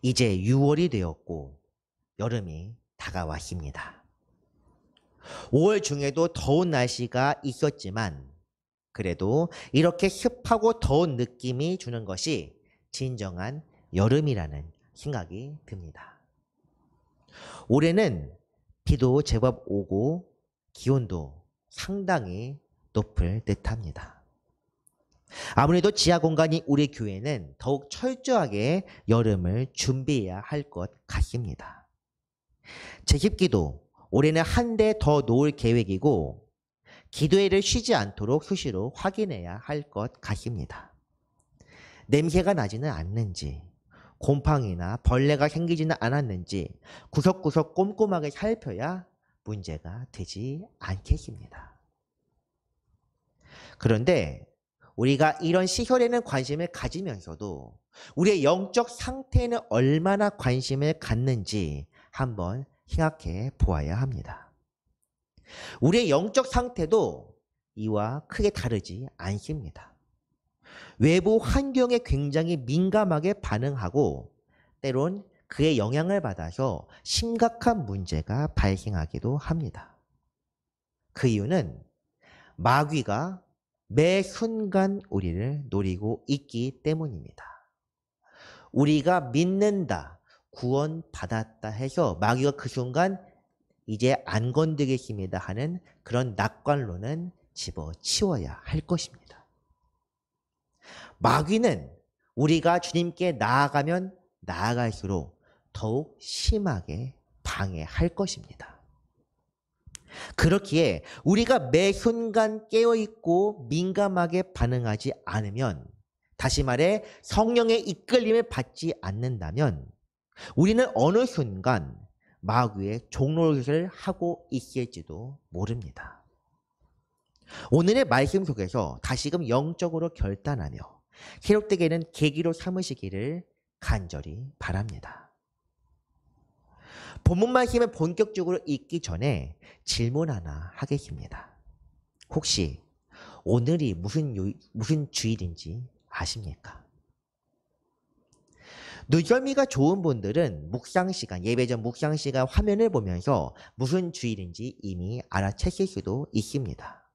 이제 6월이 되었고 여름이 다가왔습니다. 5월 중에도 더운 날씨가 있었지만 그래도 이렇게 습하고 더운 느낌이 주는 것이 진정한 여름이라는 생각이 듭니다. 올해는 비도 제법 오고 기온도 상당히 높을 듯합니다. 아무래도 지하 공간이 우리 교회는 더욱 철저하게 여름을 준비해야 할 것 같습니다. 제집기도 올해는 한 대 더 놓을 계획이고 기도회를 쉬지 않도록 수시로 확인해야 할 것 같습니다. 냄새가 나지는 않는지, 곰팡이나 벌레가 생기지는 않았는지 구석구석 꼼꼼하게 살펴야 문제가 되지 않겠습니다. 그런데 우리가 이런 시설에는 관심을 가지면서도 우리의 영적 상태에는 얼마나 관심을 갖는지 한번 생각해 보아야 합니다. 우리의 영적 상태도 이와 크게 다르지 않습니다. 외부 환경에 굉장히 민감하게 반응하고 때론 그의 영향을 받아서 심각한 문제가 발생하기도 합니다. 그 이유는 마귀가 매 순간 우리를 노리고 있기 때문입니다. 우리가 믿는다, 구원받았다 해서 마귀가 그 순간 이제 안 건드리겠습니다 하는 그런 낙관론은 집어치워야 할 것입니다. 마귀는 우리가 주님께 나아가면 나아갈수록 더욱 심하게 방해할 것입니다. 그렇기에 우리가 매 순간 깨어있고 민감하게 반응하지 않으면, 다시 말해 성령의 이끌림을 받지 않는다면 우리는 어느 순간 마귀의 종노릇을 하고 있을지도 모릅니다. 오늘의 말씀 속에서 다시금 영적으로 결단하며 회복되게 되는 계기로 삼으시기를 간절히 바랍니다. 본문 말씀을 본격적으로 읽기 전에 질문 하나 하겠습니다. 혹시 오늘이 무슨 주일인지 아십니까? 눈썰미가 좋은 분들은 묵상 시간, 예배 전 묵상 시간 화면을 보면서 무슨 주일인지 이미 알아채실 수도 있습니다.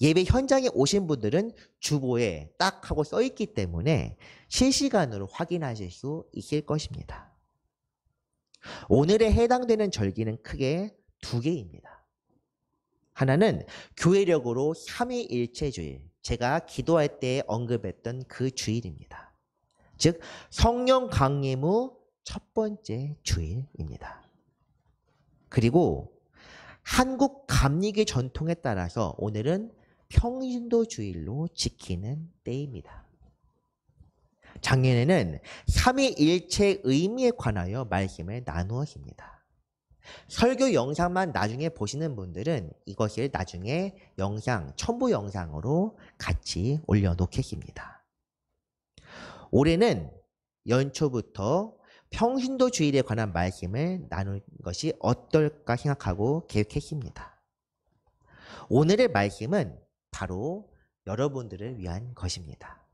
예배 현장에 오신 분들은 주보에 딱 하고 써 있기 때문에 실시간으로 확인하실 수 있을 것입니다. 오늘에 해당되는 절기는 크게 두 개입니다. 하나는 교회력으로 삼위일체주일, 제가 기도할 때 언급했던 그 주일입니다. 즉 성령 강림 후 첫 번째 주일입니다. 그리고 한국 감리교 전통에 따라서 오늘은 평신도 주일로 지키는 때입니다. 작년에는 삼위일체의 의미에 관하여 말씀을 나누었습니다. 설교 영상만 나중에 보시는 분들은 이것을 나중에 첨부 영상으로 같이 올려놓겠습니다. 올해는 연초부터 평신도 주일에 관한 말씀을 나눌 것이 어떨까 생각하고 계획했습니다. 오늘의 말씀은 바로 여러분들을 위한 것입니다.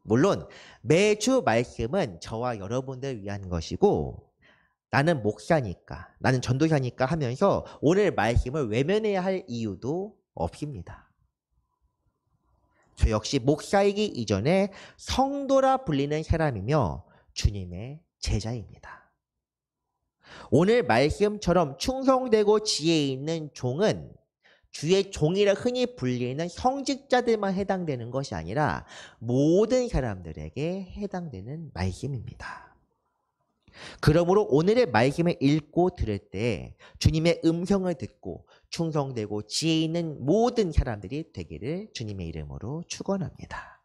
물론 매주 말씀은 저와 여러분들을 위한 것이고 나는 목사니까, 나는 전도사니까 하면서 오늘 말씀을 외면해야 할 이유도 없습니다. 저 역시 목사이기 이전에 성도라 불리는 사람이며 주님의 제자입니다. 오늘 말씀처럼 충성되고 지혜 있는 종은 주의 종이라 흔히 불리는 성직자들만 해당되는 것이 아니라 모든 사람들에게 해당되는 말씀입니다. 그러므로 오늘의 말씀을 읽고 들을 때 주님의 음성을 듣고 충성되고 지혜 있는 모든 사람들이 되기를 주님의 이름으로 축원합니다.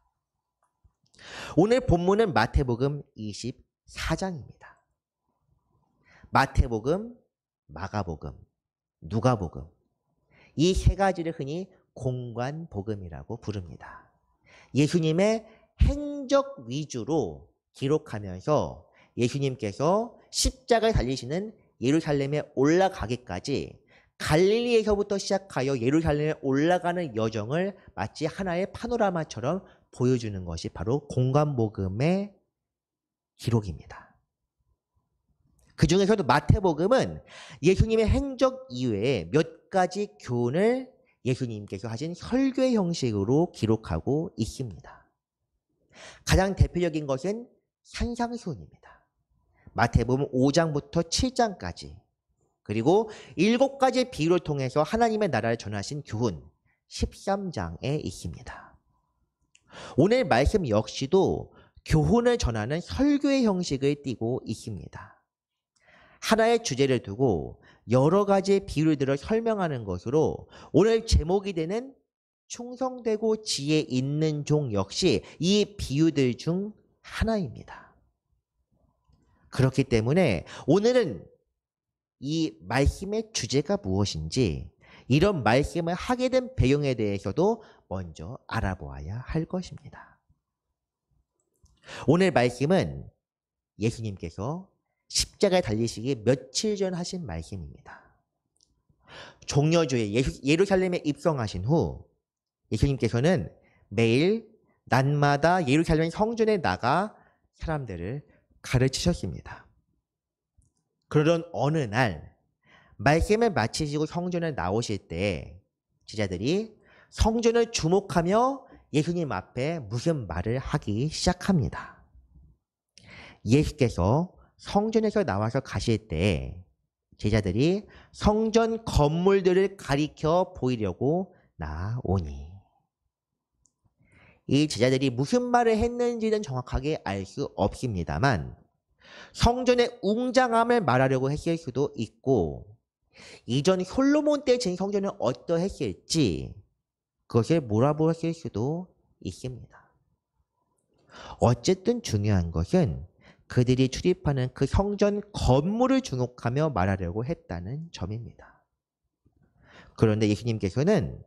오늘 본문은 마태복음 24장입니다. 마태복음, 마가복음, 누가복음, 이 세 가지를 흔히 공관복음이라고 부릅니다. 예수님의 행적 위주로 기록하면서 예수님께서 십자가에 달리시는 예루살렘에 올라가기까지 갈릴리에서부터 시작하여 예루살렘에 올라가는 여정을 마치 하나의 파노라마처럼 보여주는 것이 바로 공관복음의 기록입니다. 그 중에서도 마태복음은 예수님의 행적 이외에 몇 가지 교훈을 예수님께서 하신 설교의 형식으로 기록하고 있습니다. 가장 대표적인 것은 산상수훈입니다. 마태복음 5장부터 7장까지, 그리고 7가지 비유를 통해서 하나님의 나라를 전하신 교훈 13장에 있습니다. 오늘 말씀 역시도 교훈을 전하는 설교의 형식을 띠고 있습니다. 하나의 주제를 두고 여러 가지 비유를 들어 설명하는 것으로 오늘 제목이 되는 충성되고 지혜 있는 종 역시 이 비유들 중 하나입니다. 그렇기 때문에 오늘은 이 말씀의 주제가 무엇인지, 이런 말씀을 하게 된 배경에 대해서도 먼저 알아보아야 할 것입니다. 오늘 말씀은 예수님께서 십자가에 달리시기 며칠 전 하신 말씀입니다. 종려주에 예루살렘에 입성하신 후 예수님께서는 매일 낮마다 예루살렘 성전에 나가 사람들을 가르치셨습니다. 그러던 어느 날 말씀을 마치시고 성전에 나오실 때 제자들이 성전을 주목하며 예수님 앞에 무슨 말을 하기 시작합니다. 예수께서 성전에서 나와서 가실 때 제자들이 성전 건물들을 가리켜 보이려고 나오니, 이 제자들이 무슨 말을 했는지는 정확하게 알 수 없습니다만 성전의 웅장함을 말하려고 했을 수도 있고, 이전 솔로몬 때 지은 성전은 어떠했을지 그것을 몰아보았을 수도 있습니다. 어쨌든 중요한 것은 그들이 출입하는 그 성전 건물을 주목하며 말하려고 했다는 점입니다. 그런데 예수님께서는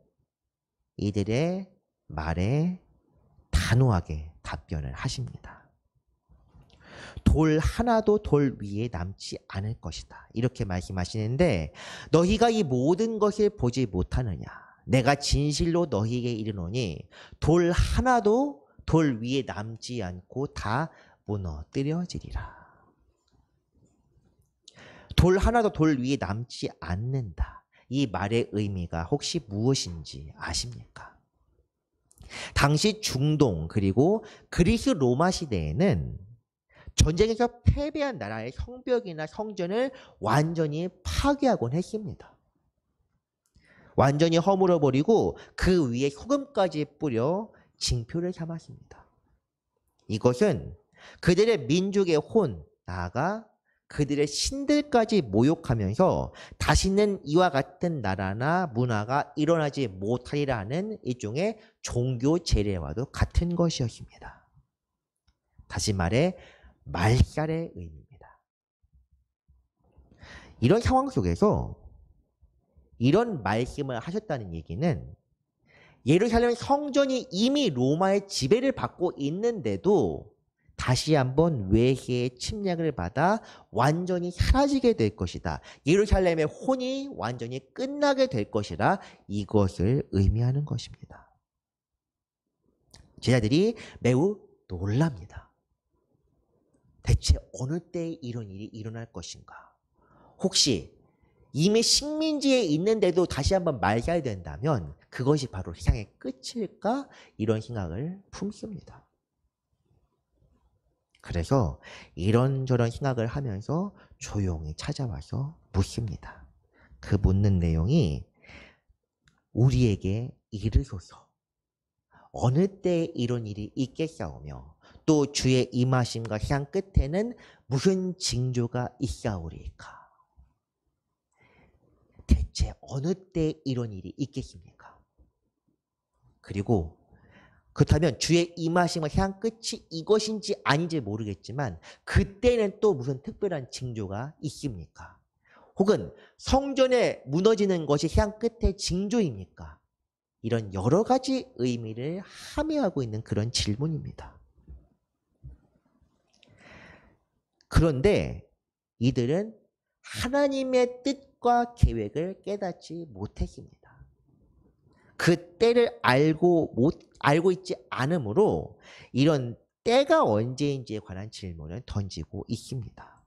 이들의 말에 단호하게 답변을 하십니다. 돌 하나도 돌 위에 남지 않을 것이다, 이렇게 말씀하시는데, 너희가 이 모든 것을 보지 못하느냐? 내가 진실로 너희에게 이르노니 돌 하나도 돌 위에 남지 않고 다 무너뜨려지리라. 돌 하나도 돌 위에 남지 않는다. 이 말의 의미가 혹시 무엇인지 아십니까? 당시 중동 그리고 그리스 로마 시대에는 전쟁에서 패배한 나라의 성벽이나 성전을 완전히 파괴하곤 했습니다. 완전히 허물어버리고 그 위에 소금까지 뿌려 징표를 삼았습니다. 이것은 그들의 민족의 혼, 나아가 그들의 신들까지 모욕하면서 다시는 이와 같은 나라나 문화가 일어나지 못하리라 하는 일종의 종교 제례와도 같은 것이었습니다. 다시 말해 말살의 의미입니다. 이런 상황 속에서 이런 말씀을 하셨다는 얘기는 예루살렘 성전이 이미 로마의 지배를 받고 있는데도 다시 한번 외세의 침략을 받아 완전히 사라지게 될 것이다. 예루살렘의 혼이 완전히 끝나게 될 것이라, 이것을 의미하는 것입니다. 제자들이 매우 놀랍니다. 대체 어느 때에 이런 일이 일어날 것인가? 혹시 이미 식민지에 있는데도 다시 한번 말살이 된다면 그것이 바로 세상의 끝일까? 이런 생각을 품습니다. 그래서 이런저런 생각을 하면서 조용히 찾아와서 묻습니다. 그 묻는 내용이 우리에게 이르소서 어느 때에 이런 일이 있겠사오며 또 주의 임하심과 세상 끝에는 무슨 징조가 있사오리까? 대체 어느 때에 이런 일이 있겠습니까? 그리고 그렇다면 주의 임하심과 세상 끝이 이것인지 아닌지 모르겠지만 그때는 또 무슨 특별한 징조가 있습니까? 혹은 성전에 무너지는 것이 세상 끝의 징조입니까? 이런 여러 가지 의미를 함의하고 있는 그런 질문입니다. 그런데 이들은 하나님의 뜻과 계획을 깨닫지 못했습니다. 그 때를 알고 있지 않으므로 이런 때가 언제인지에 관한 질문을 던지고 있습니다.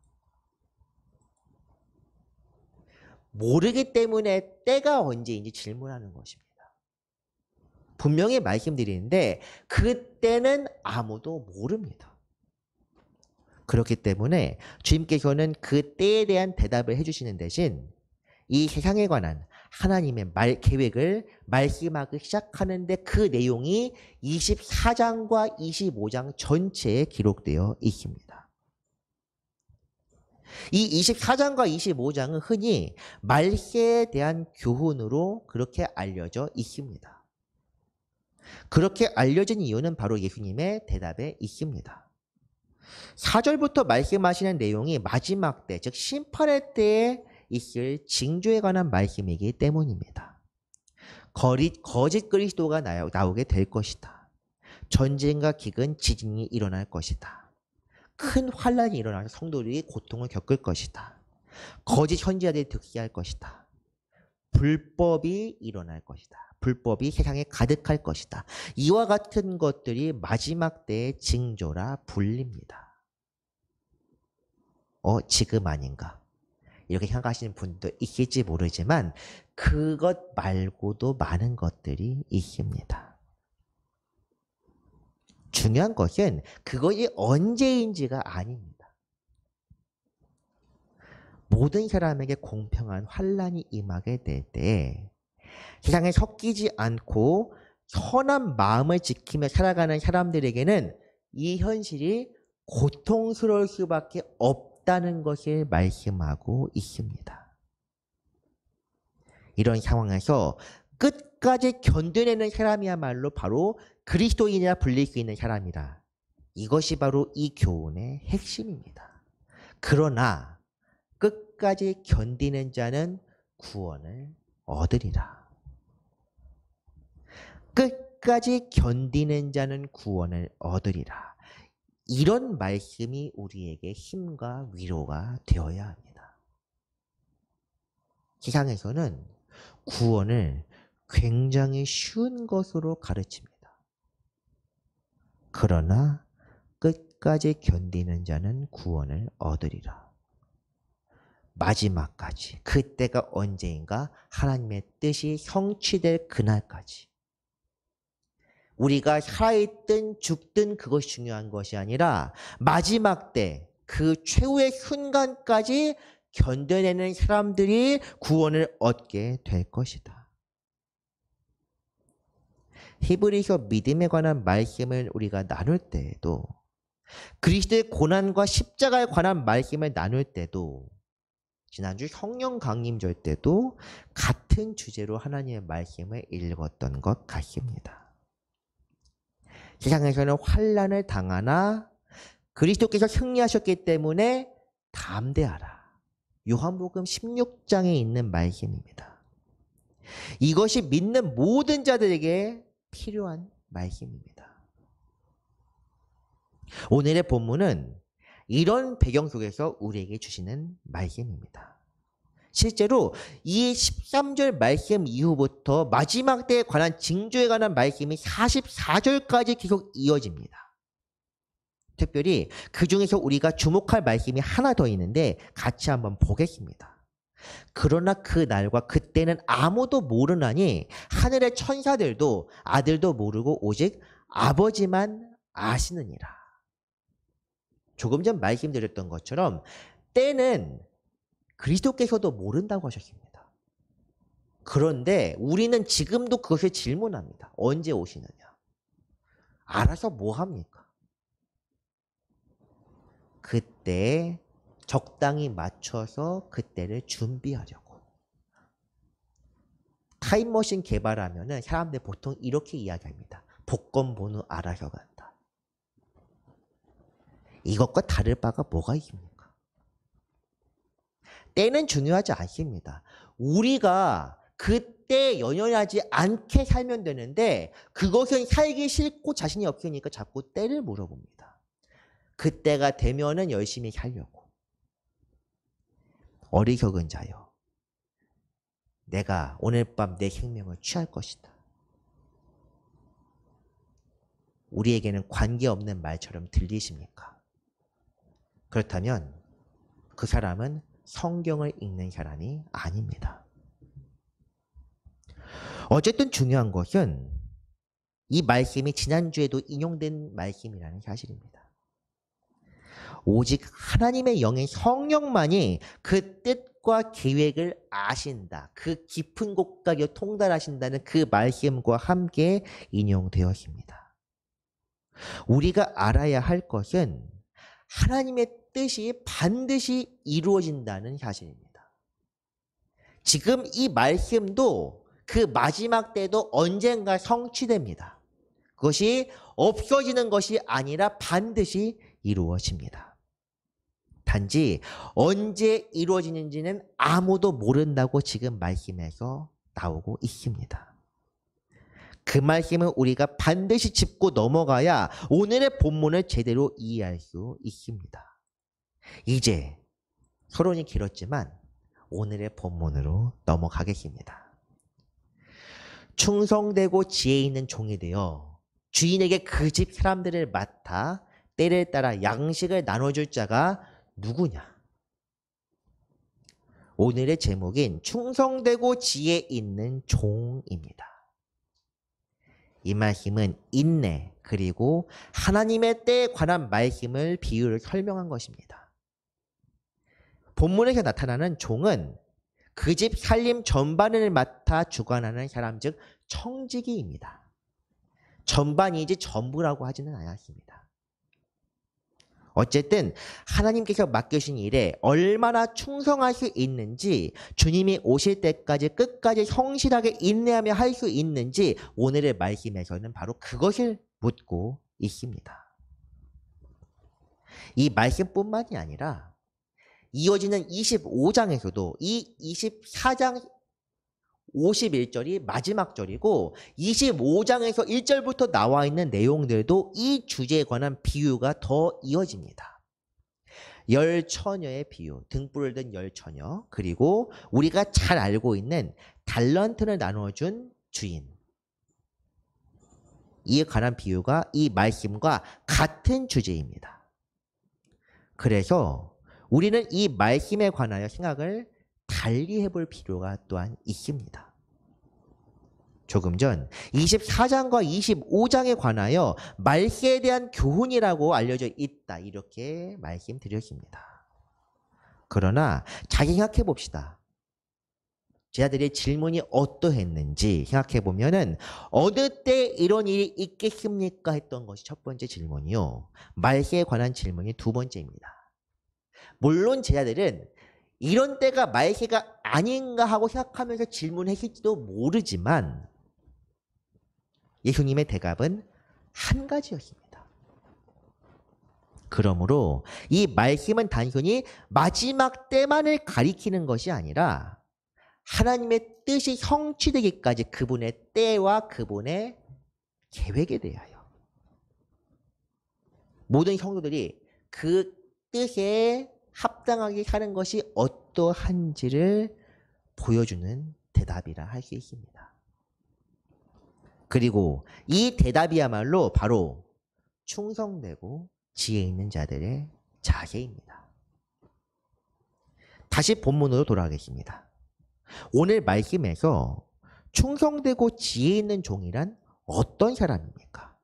모르기 때문에 때가 언제인지 질문하는 것입니다. 분명히 말씀드리는데 그때는 아무도 모릅니다. 그렇기 때문에 주님께서는 그 때에 대한 대답을 해주시는 대신 이 세상에 관한 하나님의 계획을 말씀하기 시작하는데 그 내용이 24장과 25장 전체에 기록되어 있습니다. 이 24장과 25장은 흔히 말세에 대한 교훈으로 그렇게 알려져 있습니다. 그렇게 알려진 이유는 바로 예수님의 대답에 있습니다. 4절부터 말씀하시는 내용이 마지막 때, 즉 심판의 때에 있을 징조에 관한 말씀이기 때문입니다. 거짓 그리스도가 나오게 될 것이다. 전쟁과 기근, 지진이 일어날 것이다. 큰 환란이 일어나서 성도들이 고통을 겪을 것이다. 거짓 선지자들이 득세할 것이다. 불법이 일어날 것이다. 불법이 세상에 가득할 것이다. 이와 같은 것들이 마지막 때의 징조라 불립니다. 지금 아닌가? 이렇게 생각하시는 분도 있을지 모르지만 그것 말고도 많은 것들이 있습니다. 중요한 것은 그것이 언제인지가 아닙니다. 모든 사람에게 공평한 환란이 임하게 될 때 세상에 섞이지 않고 선한 마음을 지키며 살아가는 사람들에게는 이 현실이 고통스러울 수밖에 없다는 것을 말씀하고 있습니다. 이런 상황에서 끝까지 견뎌내는 사람이야말로 바로 그리스도인이라 불릴 수 있는 사람이라. 이것이 바로 이 교훈의 핵심입니다. 그러나 끝까지 견디는 자는 구원을 얻으리라. 끝까지 견디는 자는 구원을 얻으리라. 이런 말씀이 우리에게 힘과 위로가 되어야 합니다. 세상에서는 구원을 굉장히 쉬운 것으로 가르칩니다. 그러나 끝까지 견디는 자는 구원을 얻으리라. 마지막까지, 그때가 언제인가 하나님의 뜻이 성취될 그날까지 우리가 살아있든 죽든 그것이 중요한 것이 아니라 마지막 때 그 최후의 순간까지 견뎌내는 사람들이 구원을 얻게 될 것이다. 히브리서 믿음에 관한 말씀을 우리가 나눌 때에도 그리스도의 고난과 십자가에 관한 말씀을 나눌 때도 지난주 성령 강림절 때도 같은 주제로 하나님의 말씀을 읽었던 것 같습니다. 세상에서는 환난을 당하나 그리스도께서 승리하셨기 때문에 담대하라. 요한복음 16장에 있는 말씀입니다. 이것이 믿는 모든 자들에게 필요한 말씀입니다. 오늘의 본문은 이런 배경 속에서 우리에게 주시는 말씀입니다. 실제로 이 13절 말씀 이후부터 마지막 때에 관한 징조에 관한 말씀이 44절까지 계속 이어집니다. 특별히 그 중에서 우리가 주목할 말씀이 하나 더 있는데 같이 한번 보겠습니다. 그러나 그 날과 그때는 아무도 모르나니 하늘의 천사들도 아들도 모르고 오직 아버지만 아시느니라. 조금 전 말씀드렸던 것처럼 때는 그리스도께서도 모른다고 하셨습니다. 그런데 우리는 지금도 그것을 질문합니다. 언제 오시느냐? 알아서 뭐 합니까? 그때 적당히 맞춰서 그때를 준비하려고. 타임머신 개발하면은 사람들 보통 이렇게 이야기합니다. 복권 번호 알아서 간다. 이것과 다를 바가 뭐가 있습니까? 때는 중요하지 않습니다. 우리가 그때 연연하지 않게 살면 되는데 그것은 살기 싫고 자신이 없으니까 자꾸 때를 물어봅니다. 그때가 되면은 열심히 살려고. 어리석은 자여, 내가 오늘 밤 내 생명을 취할 것이다. 우리에게는 관계없는 말처럼 들리십니까? 그렇다면 그 사람은 성경을 읽는 사람이 아닙니다. 어쨌든 중요한 것은 이 말씀이 지난주에도 인용된 말씀이라는 사실입니다. 오직 하나님의 영의 성령만이 그 뜻과 계획을 아신다. 그 깊은 곳까지 통달하신다는 그 말씀과 함께 인용되었습니다. 우리가 알아야 할 것은 하나님의 뜻이 반드시 이루어진다는 사실입니다. 지금 이 말씀도 그 마지막 때도 언젠가 성취됩니다. 그것이 없어지는 것이 아니라 반드시 이루어집니다. 단지 언제 이루어지는지는 아무도 모른다고 지금 말씀에서 나오고 있습니다. 그 말씀은 우리가 반드시 짚고 넘어가야 오늘의 본문을 제대로 이해할 수 있습니다. 이제 서론이 길었지만 오늘의 본문으로 넘어가겠습니다. 충성되고 지혜 있는 종이 되어 주인에게 그 집 사람들을 맡아 때를 따라 양식을 나눠줄 자가 누구냐? 오늘의 제목인 충성되고 지혜 있는 종입니다. 이 말씀은 인내 그리고 하나님의 때에 관한 말씀을 비유를 설명한 것입니다. 본문에서 나타나는 종은 그 집 살림 전반을 맡아 주관하는 사람, 즉 청지기입니다. 전반이지 전부라고 하지는 않았습니다. 어쨌든 하나님께서 맡겨주신 일에 얼마나 충성할 수 있는지, 주님이 오실 때까지 끝까지 성실하게 인내하며 할 수 있는지 오늘의 말씀에서는 바로 그것을 묻고 있습니다. 이 말씀뿐만이 아니라 이어지는 25장에서도 이 24장 51절이 마지막 절이고 25장에서 1절부터 나와 있는 내용들도 이 주제에 관한 비유가 더 이어집니다. 열 처녀의 비유, 등불을 든 열 처녀, 그리고 우리가 잘 알고 있는 달란트를 나눠준 주인. 이에 관한 비유가 이 말씀과 같은 주제입니다. 그래서 우리는 이 말씀에 관하여 생각을 달리 해볼 필요가 또한 있습니다. 조금 전 24장과 25장에 관하여 말세에 대한 교훈이라고 알려져 있다, 이렇게 말씀드렸습니다. 그러나 잘 생각해 봅시다. 제자들의 질문이 어떠했는지 생각해 보면은 어느 때 이런 일이 있겠습니까? 했던 것이 첫 번째 질문이요. 말세에 관한 질문이 두 번째입니다. 물론 제자들은 이런 때가 말세가 아닌가 하고 생각하면서 질문했을지도 모르지만 예수님의 대답은 한 가지였습니다. 그러므로 이 말씀은 단순히 마지막 때만을 가리키는 것이 아니라 하나님의 뜻이 성취되기까지 그분의 때와 그분의 계획에 대하여 모든 성도들이 그 뜻에 합당하게 사는 것이 어떠한지를 보여주는 대답이라 할 수 있습니다. 그리고 이 대답이야말로 바로 충성되고 지혜 있는 자들의 자세입니다. 다시 본문으로 돌아가겠습니다. 오늘 말씀에서 충성되고 지혜 있는 종이란 어떤 사람입니까?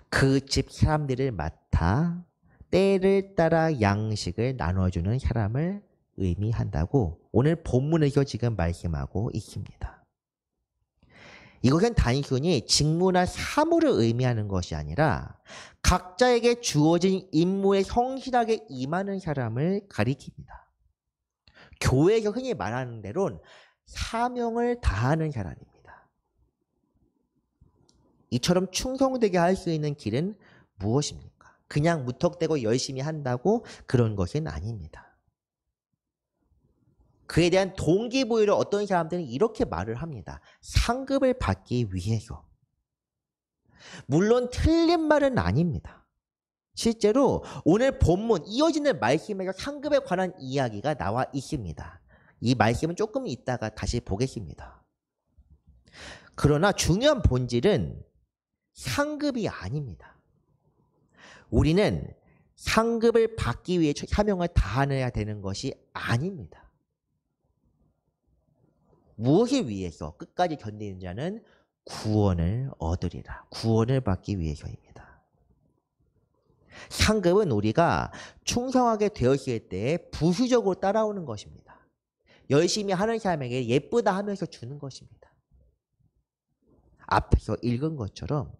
그 집 사람들을 맡아 때를 따라 양식을 나눠주는 사람을 의미한다고 오늘 본문에서 지금 말씀하고 있습니다. 이것은 단순히 직무나 사무를 의미하는 것이 아니라 각자에게 주어진 임무에 성실하게 임하는 사람을 가리킵니다. 교회에서 흔히 말하는 대로는 사명을 다하는 사람입니다. 이처럼 충성되게 할 수 있는 길은 무엇입니까? 그냥 무턱대고 열심히 한다고 그런 것은 아닙니다. 그에 대한 동기부여를 어떤 사람들은 이렇게 말을 합니다. 상급을 받기 위해서. 물론 틀린 말은 아닙니다. 실제로 오늘 본문 이어지는 말씀에서 상급에 관한 이야기가 나와 있습니다. 이 말씀은 조금 이따가 다시 보겠습니다. 그러나 중요한 본질은 상급이 아닙니다. 우리는 상급을 받기 위해 사명을 다해야 되는 것이 아닙니다. 무엇을 위해서 끝까지 견디는 자는 구원을 얻으리라. 구원을 받기 위해서입니다. 상급은 우리가 충성하게 되었을 때 부수적으로 따라오는 것입니다. 열심히 하는 사람에게 예쁘다 하면서 주는 것입니다. 앞에서 읽은 것처럼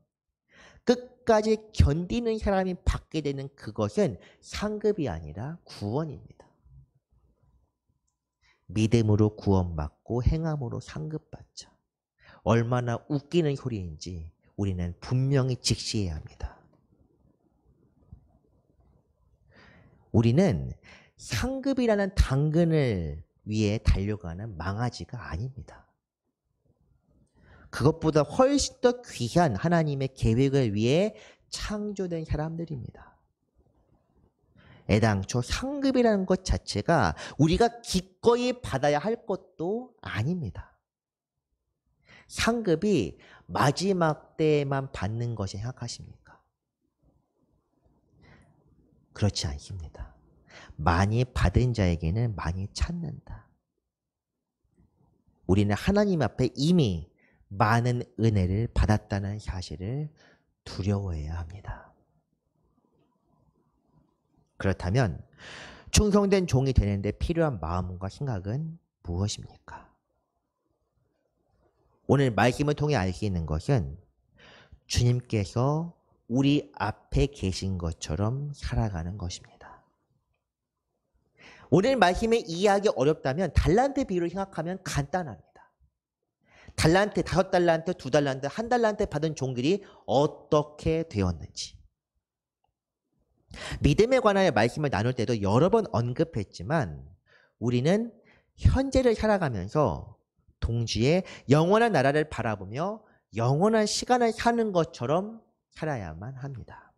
끝까지 견디는 사람이 받게 되는 그것은 상급이 아니라 구원입니다. 믿음으로 구원받고 행함으로 상급받자. 얼마나 웃기는 소리인지 우리는 분명히 직시해야 합니다. 우리는 상급이라는 당근을 위해 달려가는 망아지가 아닙니다. 그것보다 훨씬 더 귀한 하나님의 계획을 위해 창조된 사람들입니다. 애당초 상급이라는 것 자체가 우리가 기꺼이 받아야 할 것도 아닙니다. 상급이 마지막 때에만 받는 것이 생각하십니까? 그렇지 않습니다. 많이 받은 자에게는 많이 찾는다. 우리는 하나님 앞에 이미 많은 은혜를 받았다는 사실을 두려워해야 합니다. 그렇다면 충성된 종이 되는데 필요한 마음과 생각은 무엇입니까? 오늘 말씀을 통해 알 수 있는 것은 주님께서 우리 앞에 계신 것처럼 살아가는 것입니다. 오늘 말씀을 이해하기 어렵다면 달란트 비유를 생각하면 간단합니다. 달란트, 5달란트, 2달란트, 1달란트 받은 종들이 어떻게 되었는지. 믿음에 관하여 말씀을 나눌 때도 여러 번 언급했지만 우리는 현재를 살아가면서 동시에 영원한 나라를 바라보며 영원한 시간을 사는 것처럼 살아야만 합니다.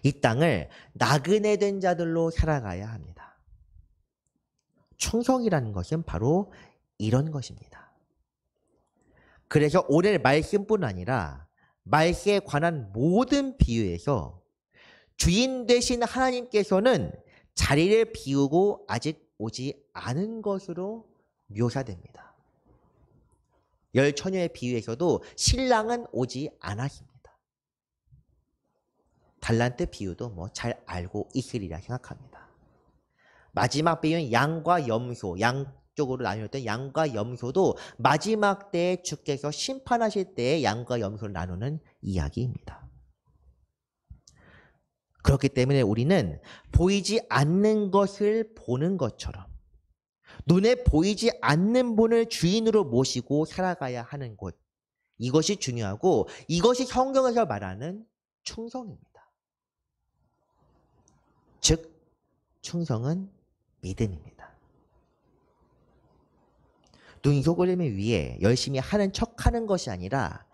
이 땅을 나그네 된 자들로 살아가야 합니다. 충성이라는 것은 바로 이런 것입니다. 그래서 오늘 말씀뿐 아니라 말씀에 관한 모든 비유에서 주인 되신 하나님께서는 자리를 비우고 아직 오지 않은 것으로 묘사됩니다. 열 처녀의 비유에서도 신랑은 오지 않았습니다. 달란트 비유도 잘 알고 있으리라 생각합니다. 마지막 비유는 양과 염소, 양쪽으로 나누었던 양과 염소도 마지막 때에 주께서 심판하실 때에 양과 염소를 나누는 이야기입니다. 그렇기 때문에 우리는 보이지 않는 것을 보는 것처럼 눈에 보이지 않는 분을 주인으로 모시고 살아가야 하는 곳. 이것이 중요하고 이것이 성경에서 말하는 충성입니다. 즉 충성은 믿음입니다. 눈속임을 위해 열심히 하는 척하는 것이 아니라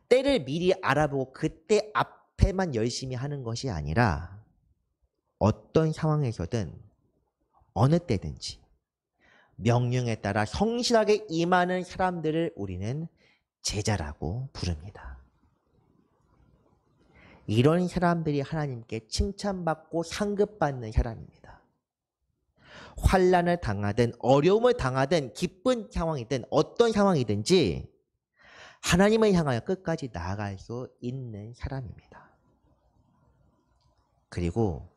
때를 미리 알아보고 그때 앞에만 열심히 하는 것이 아니라 어떤 상황에서든 어느 때든지 명령에 따라 성실하게 임하는 사람들을 우리는 제자라고 부릅니다. 이런 사람들이 하나님께 칭찬받고 상급받는 사람입니다. 환난을 당하든 어려움을 당하든 기쁜 상황이든 어떤 상황이든지 하나님을 향하여 끝까지 나아갈 수 있는 사람입니다. 그리고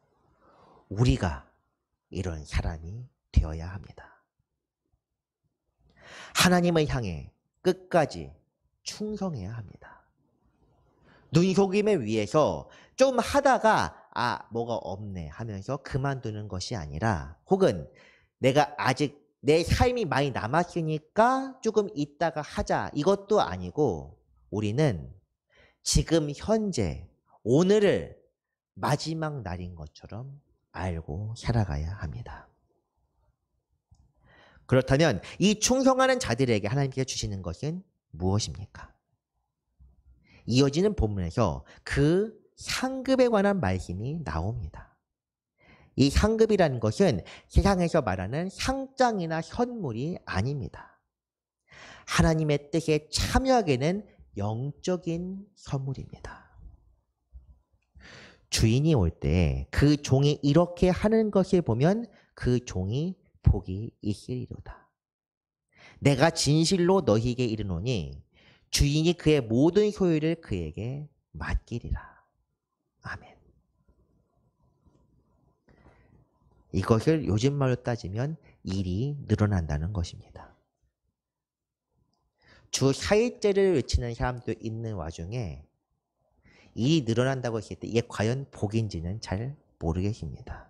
우리가 이런 사람이 되어야 합니다. 하나님을 향해 끝까지 충성해야 합니다. 눈속임을 위해서 좀 하다가 뭐가 없네 하면서 그만두는 것이 아니라 혹은 내가 아직 내 삶이 많이 남았으니까 조금 있다가 하자 이것도 아니고 우리는 지금 현재 오늘을 마지막 날인 것처럼 알고 살아가야 합니다. 그렇다면 이 충성하는 자들에게 하나님께서 주시는 것은 무엇입니까? 이어지는 본문에서 그 상급에 관한 말씀이 나옵니다. 이 상급이라는 것은 세상에서 말하는 상장이나 현물이 아닙니다. 하나님의 뜻에 참여하게는 영적인 선물입니다. 주인이 올 때 그 종이 이렇게 하는 것을 보면 그 종이 복이 있으리로다. 내가 진실로 너희에게 이르노니 주인이 그의 모든 소유를 그에게 맡기리라. 아멘. 이것을 요즘 말로 따지면 일이 늘어난다는 것입니다. 주 4일째를 외치는 사람도 있는 와중에 일이 늘어난다고 했을 때 이게 과연 복인지는 잘 모르겠습니다.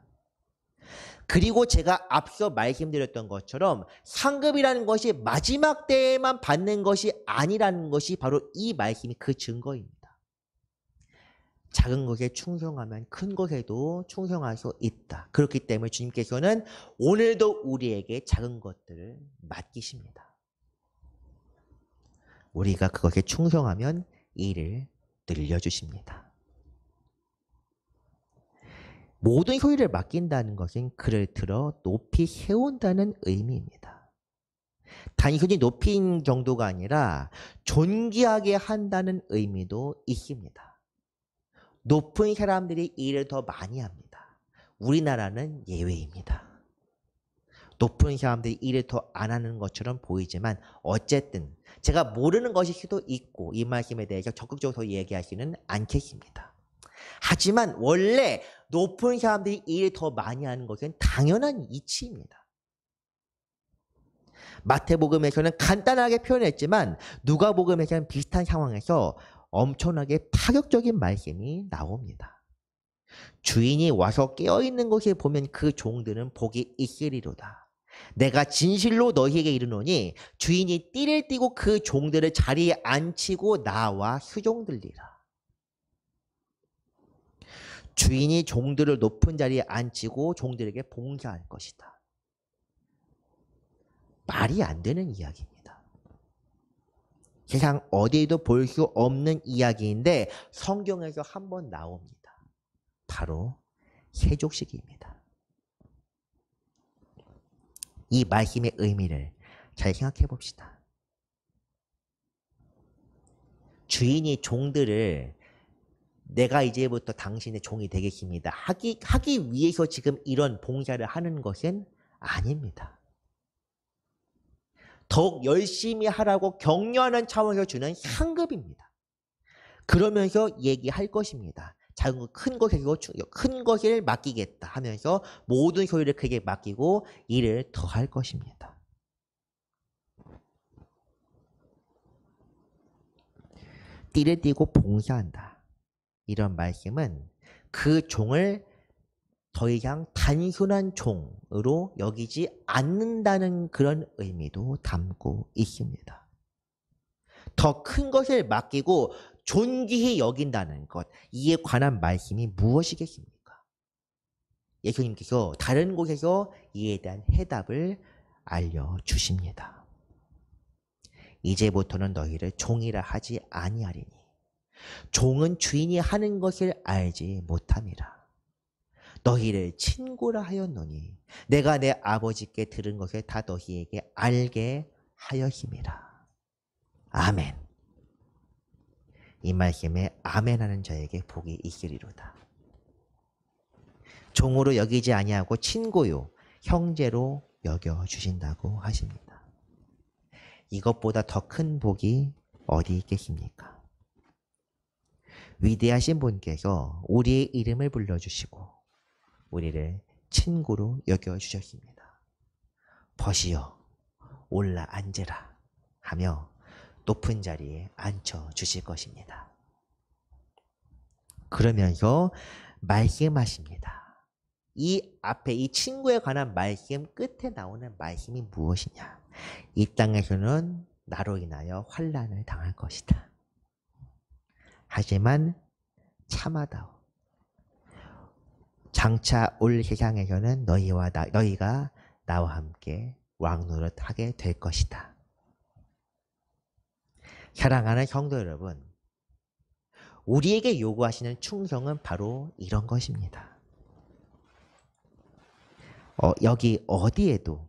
그리고 제가 앞서 말씀드렸던 것처럼 상급이라는 것이 마지막 때에만 받는 것이 아니라는 것이 바로 이 말씀이 그 증거입니다. 작은 것에 충성하면 큰 것에도 충성할 수 있다. 그렇기 때문에 주님께서는 오늘도 우리에게 작은 것들을 맡기십니다. 우리가 그것에 충성하면 일을 늘려주십니다. 모든 소유를 맡긴다는 것은 그를 들어 높이 세운다는 의미입니다. 단순히 높인 정도가 아니라 존귀하게 한다는 의미도 있습니다. 높은 사람들이 일을 더 많이 합니다. 우리나라는 예외입니다. 높은 사람들이 일을 더 안 하는 것처럼 보이지만 어쨌든 제가 모르는 것일 수도 있고 이 말씀에 대해서 적극적으로 얘기하지는 않겠습니다. 하지만 원래 높은 사람들이 일을 더 많이 하는 것은 당연한 이치입니다. 마태복음에서는 간단하게 표현했지만 누가복음에서는 비슷한 상황에서 엄청나게 파격적인 말씀이 나옵니다. 주인이 와서 깨어있는 것을 보면 그 종들은 복이 있으리로다. 내가 진실로 너희에게 이르노니 주인이 띠를 띠고 그 종들을 자리에 앉히고 나와 수종들리라. 주인이 종들을 높은 자리에 앉히고 종들에게 봉사할 것이다. 말이 안 되는 이야기입니다. 세상 어디에도 볼 수 없는 이야기인데 성경에서 한번 나옵니다. 바로 세족식입니다. 이 말씀의 의미를 잘 생각해 봅시다. 주인이 종들을 내가 이제부터 당신의 종이 되겠습니다. 하기 위해서 지금 이런 봉사를 하는 것은 아닙니다. 더욱 열심히 하라고 격려하는 차원에서 주는 상급입니다. 그러면서 얘기할 것입니다. 작은 것, 큰 것을 맡기겠다 하면서 모든 소유를 그에게 맡기고 일을 더 할 것입니다. 띠를 띠고 봉사한다. 이런 말씀은 그 종을 더 이상 단순한 종으로 여기지 않는다는 그런 의미도 담고 있습니다. 더 큰 것을 맡기고 존귀히 여긴다는 것, 이에 관한 말씀이 무엇이겠습니까? 예수님께서 다른 곳에서 이에 대한 해답을 알려주십니다. 이제부터는 너희를 종이라 하지 아니하리니 종은 주인이 하는 것을 알지 못함이라. 너희를 친구라 하였노니 내가 내 아버지께 들은 것을 다 너희에게 알게 하였음이라. 아멘. 이 말씀에 아멘하는 자에게 복이 있으리로다. 종으로 여기지 아니하고 친구요 형제로 여겨주신다고 하십니다. 이것보다 더 큰 복이 어디 있겠습니까? 위대하신 분께서 우리의 이름을 불러주시고 우리를 친구로 여겨주셨습니다. 벗이여 올라 앉으라 하며 높은 자리에 앉혀주실 것입니다. 그러면서 말씀하십니다. 이 앞에 이 친구에 관한 말씀 끝에 나오는 말씀이 무엇이냐? 이 땅에서는 나로 인하여 환난을 당할 것이다. 하지만 참아다오. 장차 올 세상에서는 너희가 나와 함께 왕노릇하게 될 것이다. 사랑하는 성도 여러분, 우리에게 요구하시는 충성은 바로 이런 것입니다. 여기 어디에도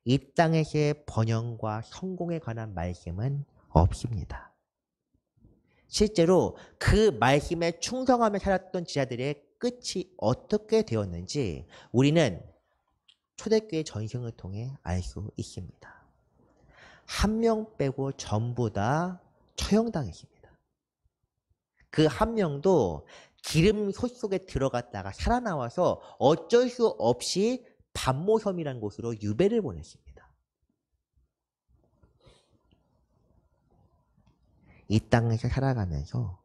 이 땅에서의 번영과 성공에 관한 말씀은 없습니다. 실제로 그 말씀에 충성하며 살았던 지자들의 끝이 어떻게 되었는지 우리는 초대교회 전승을 통해 알 수 있습니다. 한 명 빼고 전부 다 처형당했습니다. 그 한 명도 기름 솥 속에 들어갔다가 살아나와서 어쩔 수 없이 반모섬이라는 곳으로 유배를 보냈습니다. 이 땅에서 살아가면서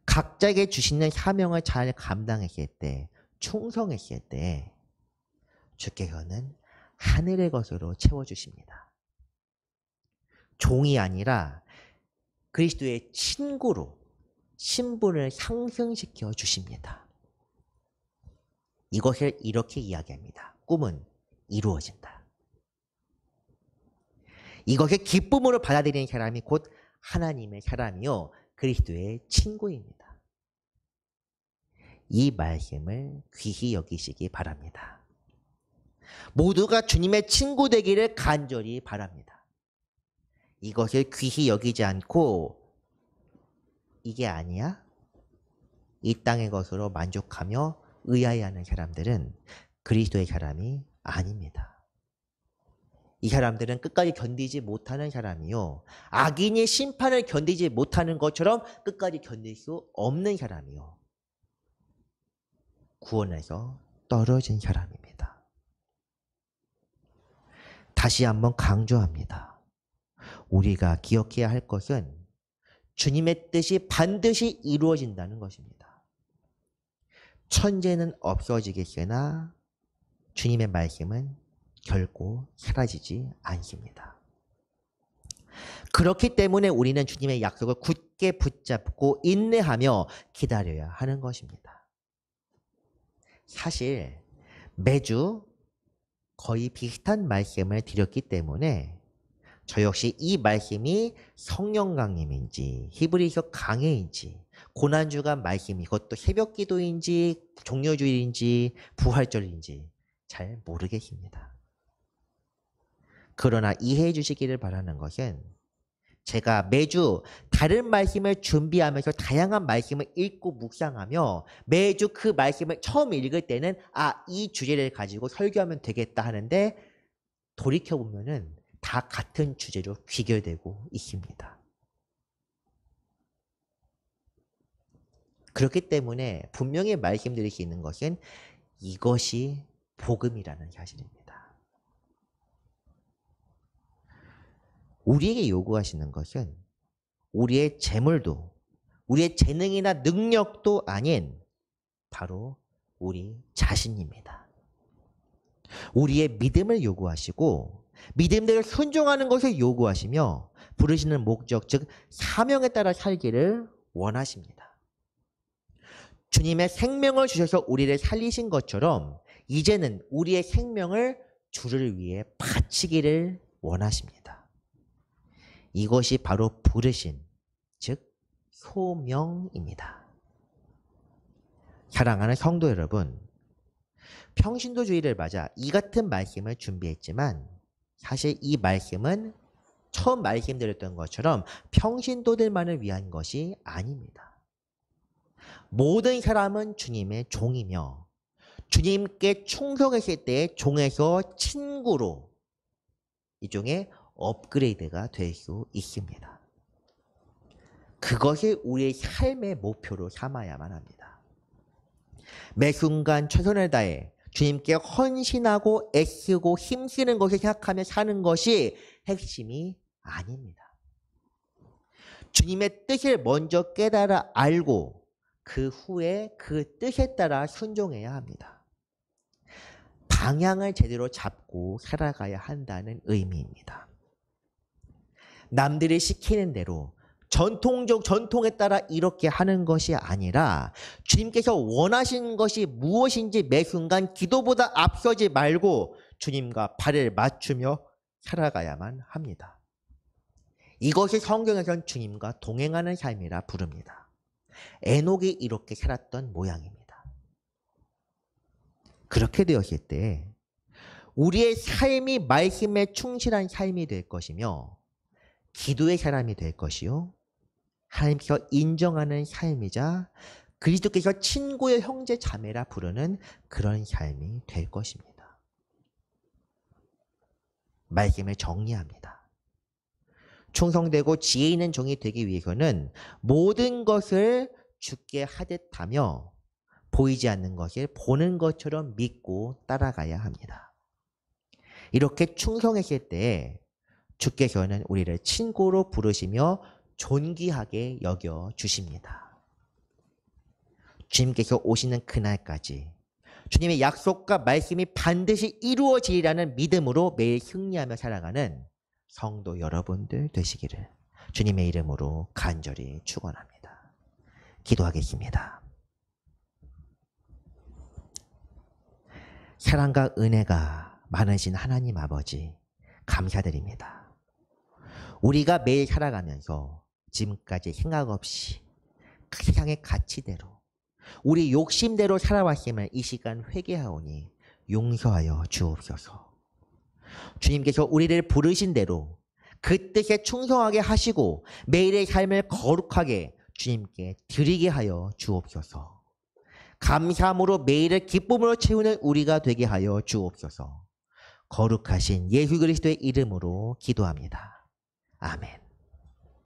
각자에게 주시는 사명을 잘 감당했을 때, 충성했을 때 주께서는 하늘의 것으로 채워주십니다. 종이 아니라 그리스도의 친구로 신분을 상승시켜 주십니다. 이것을 이렇게 이야기합니다. 꿈은 이루어진다. 이것을 기쁨으로 받아들이는 사람이 곧 하나님의 사람이요 그리스도의 친구입니다. 이 말씀을 귀히 여기시기 바랍니다. 모두가 주님의 친구 되기를 간절히 바랍니다. 이것을 귀히 여기지 않고 이게 아니야? 이 땅의 것으로 만족하며 의아해하는 사람들은 그리스도의 사람이 아닙니다. 이 사람들은 끝까지 견디지 못하는 사람이요. 악인이 심판을 견디지 못하는 것처럼 끝까지 견딜 수 없는 사람이요. 구원에서 떨어진 사람입니다. 다시 한번 강조합니다. 우리가 기억해야 할 것은 주님의 뜻이 반드시 이루어진다는 것입니다. 천재는 없어지겠으나 주님의 말씀은 결코 사라지지 않습니다. 그렇기 때문에 우리는 주님의 약속을 굳게 붙잡고 인내하며 기다려야 하는 것입니다. 사실 매주 거의 비슷한 말씀을 드렸기 때문에 저 역시 이 말씀이 성령 강림인지 히브리서 강해인지 고난주간 말씀이 그것도 새벽기도인지 종료주일인지 부활절인지 잘 모르겠습니다. 그러나 이해해 주시기를 바라는 것은 제가 매주 다른 말씀을 준비하면서 다양한 말씀을 읽고 묵상하며 매주 그 말씀을 처음 읽을 때는 이 주제를 가지고 설교하면 되겠다 하는데 돌이켜보면은 다 같은 주제로 귀결되고 있습니다. 그렇기 때문에 분명히 말씀드릴 수 있는 것은 이것이 복음이라는 사실입니다. 우리에게 요구하시는 것은 우리의 재물도 우리의 재능이나 능력도 아닌 바로 우리 자신입니다. 우리의 믿음을 요구하시고 믿음대로 순종하는 것을 요구하시며 부르시는 목적 즉 사명에 따라 살기를 원하십니다. 주님의 생명을 주셔서 우리를 살리신 것처럼 이제는 우리의 생명을 주를 위해 바치기를 원하십니다. 이것이 바로 부르신, 즉 소명입니다. 사랑하는 성도 여러분, 평신도주의를 맞아 이 같은 말씀을 준비했지만 사실 이 말씀은 처음 말씀드렸던 것처럼 평신도들만을 위한 것이 아닙니다. 모든 사람은 주님의 종이며 주님께 충성했을 때 종에서 친구로 일종의 업그레이드가 될 수 있습니다. 그것이 우리의 삶의 목표로 삼아야만 합니다. 매 순간 최선을 다해 주님께 헌신하고 애쓰고 힘쓰는 것을 생각하며 사는 것이 핵심이 아닙니다. 주님의 뜻을 먼저 깨달아 알고 그 후에 그 뜻에 따라 순종해야 합니다. 방향을 제대로 잡고 살아가야 한다는 의미입니다. 남들이 시키는 대로 전통에 따라 이렇게 하는 것이 아니라 주님께서 원하시는 것이 무엇인지 매 순간 기도보다 앞서지 말고 주님과 발을 맞추며 살아가야만 합니다. 이것이 성경에선 주님과 동행하는 삶이라 부릅니다. 에녹이 이렇게 살았던 모양입니다. 그렇게 되었을 때 우리의 삶이 말씀에 충실한 삶이 될 것이며 기도의 사람이 될 것이요 하나님께서 인정하는 삶이자 그리스도께서 친구의 형제 자매라 부르는 그런 삶이 될 것입니다. 말씀을 정리합니다. 충성되고 지혜 있는 종이 되기 위해서는 모든 것을 주께 하듯 하며 보이지 않는 것을 보는 것처럼 믿고 따라가야 합니다. 이렇게 충성했을 때 주께서는 우리를 친구로 부르시며 존귀하게 여겨 주십니다. 주님께서 오시는 그날까지 주님의 약속과 말씀이 반드시 이루어지리라는 믿음으로 매일 승리하며 살아가는 성도 여러분들 되시기를 주님의 이름으로 간절히 축원합니다. 기도하겠습니다. 사랑과 은혜가 많으신 하나님 아버지 감사드립니다. 우리가 매일 살아가면서 지금까지 생각 없이 세상의 가치대로 우리 욕심대로 살아왔음을 이 시간 회개하오니 용서하여 주옵소서. 주님께서 우리를 부르신 대로 그 뜻에 충성하게 하시고 매일의 삶을 거룩하게 주님께 드리게 하여 주옵소서. 감사함으로 매일을 기쁨으로 채우는 우리가 되게 하여 주옵소서. 거룩하신 예수 그리스도의 이름으로 기도합니다. 아멘.